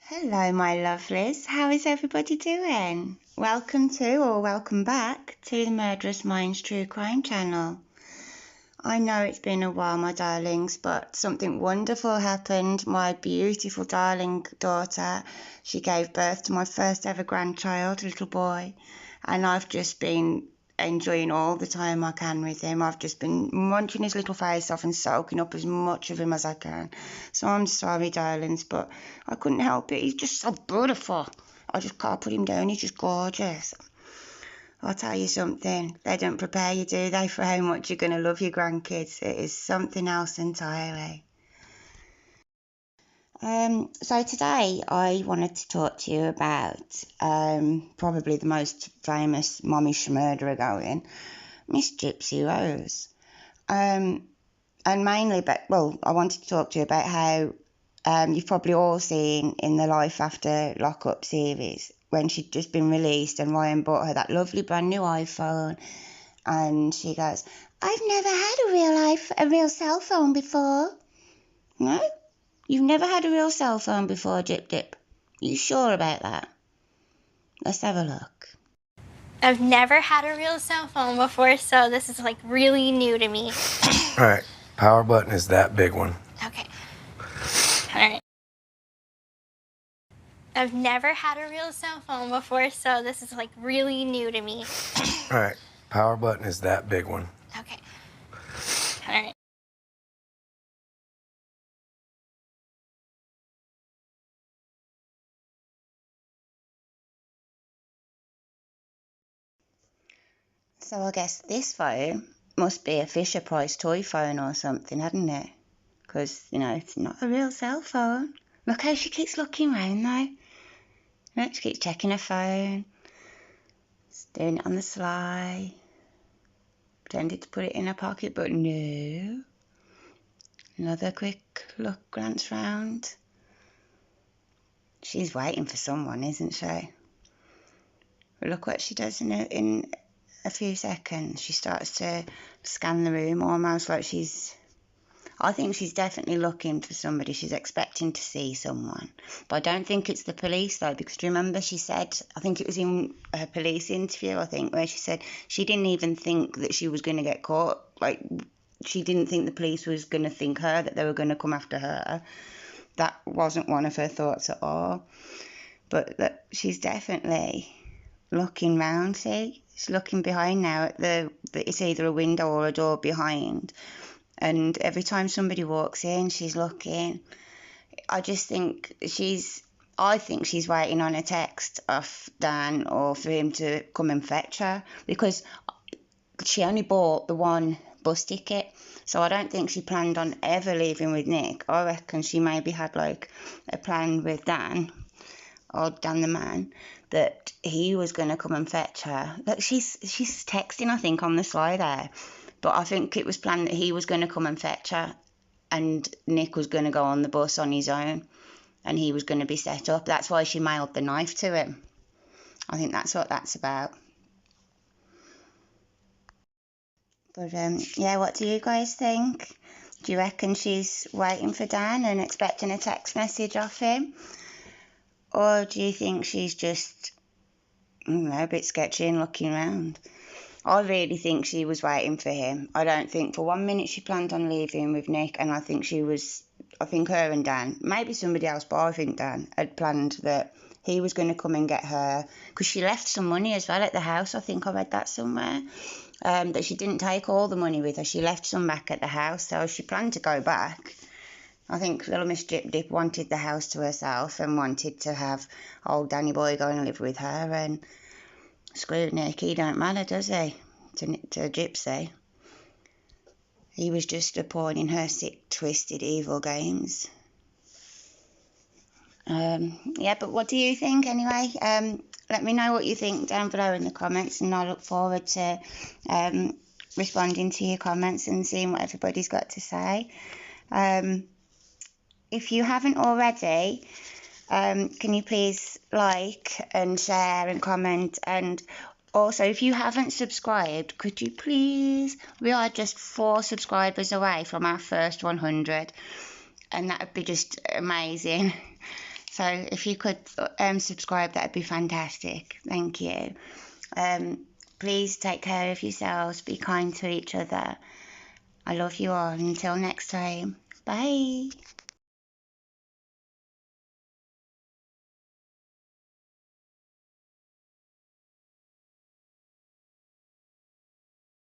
Hello, my lovelies. How is everybody doing? Welcome to or welcome back to the Murderous Minds True Crime channel. I know it's been a while, my darlings, but something wonderful happened. My beautiful darling daughter, she gave birth to my first ever grandchild, a little boy, and I've just been enjoying all the time I can with him. I've just been munching his little face off and soaking up as much of him as I can. So I'm sorry, darlings, but I couldn't help it. He's just so beautiful. I just can't put him down. He's just gorgeous. I'll tell you something, they don't prepare you, do they, for how much you're going to love your grandkids. It is something else entirely. So today I wanted to talk to you about probably the most famous mommish murderer going, Miss Gypsy Rose. And mainly, I wanted to talk to you about how you've probably all seen in the Life After Lockup series when she'd just been released and Ryan bought her that lovely brand new iPhone, and she goes, "I've never had a real cell phone before." No? You've never had a real cell phone before, Dip Dip? You sure about that? Let's have a look. I've never had a real cell phone before, so this is like really new to me. All right, power button is that big one. Okay. All right. I've never had a real cell phone before, so this is like really new to me. All right, power button is that big one. Okay. All right. So I guess this phone must be a Fisher Price toy phone or something, hadn't it? Because, it's not a real cell phone. Look how she keeps looking round, though. Look, she keeps checking her phone. She's doing it on the sly. Pretended to put it in her pocket, but no. Another quick look, glance round. She's waiting for someone, isn't she? But look what she does in a few seconds. She starts to scan the room almost like I think she's definitely looking for somebody. She's expecting to see someone. But I don't think it's the police, though, because do you remember she said, I think it was in her police interview, where she said she didn't even think that she was going to get caught. Like, she didn't think the police was going to think her, that they were going to come after her. That wasn't one of her thoughts at all. But that she's definitely looking round, see? She's looking behind now at it's either a window or a door behind. And every time somebody walks in, she's looking. I think she's waiting on a text off Dan or for him to come and fetch her, because she only bought the one bus ticket. So I don't think she planned on ever leaving with Nick. I reckon she maybe had like a plan with Dan, or Dan the man, that he was going to come and fetch her. Look, she's texting, I think, on the sly there. But I think it was planned that he was going to come and fetch her and Nick was going to go on the bus on his own and he was going to be set up. That's why she mailed the knife to him. I think that's what that's about. But, yeah, what do you guys think? Do you reckon she's waiting for Dan and expecting a text message off him? Or do you think she's just, a bit sketchy and looking around? I really think she was waiting for him. I don't think for 1 minute she planned on leaving with Nick, and I think her and Dan, maybe somebody else, but I think Dan had planned that he was going to come and get her, because she left some money as well at the house. I think I read that somewhere, that she didn't take all the money with her. She left some back at the house, so she planned to go back. I think little Miss Dip Dip wanted the house to herself and wanted to have old Danny boy go and live with her, and screw Nick, he don't matter, does he, to Gypsy? He was just a pawn in her sick, twisted, evil games. Yeah, but what do you think anyway? Let me know what you think down below in the comments, and I look forward to responding to your comments and seeing what everybody's got to say. If you haven't already, can you please like and share and comment? And also, if you haven't subscribed, could you please, we are just 4 subscribers away from our first 100, and that would be just amazing. So if you could subscribe, that'd be fantastic. Thank you. Please take care of yourselves. Be kind to each other. I love you all. Until next time. Bye.